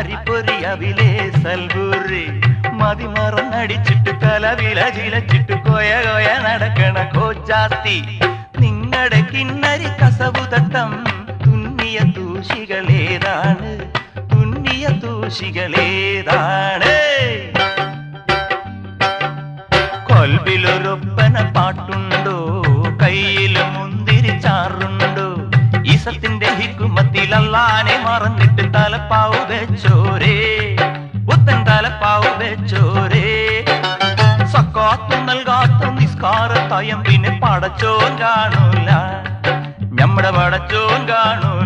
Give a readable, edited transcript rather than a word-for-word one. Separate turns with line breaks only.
അരിപ്പൊരി അവിലേ സൽബൂരി മതിമറന്നടിച്ചിട്ട് കലവില ചിലച്ചിട്ട് കൊയ കൊയ നടക്കണ കോച്ചാത്തി നിങ്ങളുടെ കിന്നരി കസവുതട്ടം തുന്നിയ തൂശികളേതാണ് തുന്നിയ തൂശികളേതാണ് കൊൽവിലൊരൊപ്പന പാട്ടുണ്ടോ കയ്യിൽ മുന്തിരി ചാറുണ്ടോ ഈസത്തിന്റെ ഹിക്കുമത്തിൽ അല്ലാനെ മറന്നിട്ട് തലപ്പാവ് വെച്ചോരേ പുത്തൻ തലപ്പാവ് വെച്ചോരേ സക്കാത്ത് നൽകാത്ത നിസ്കാര തയമ്പിനെ പടച്ചോൻ കാണൂല നമ്മുടെ പടച്ചോൻ കാണൂല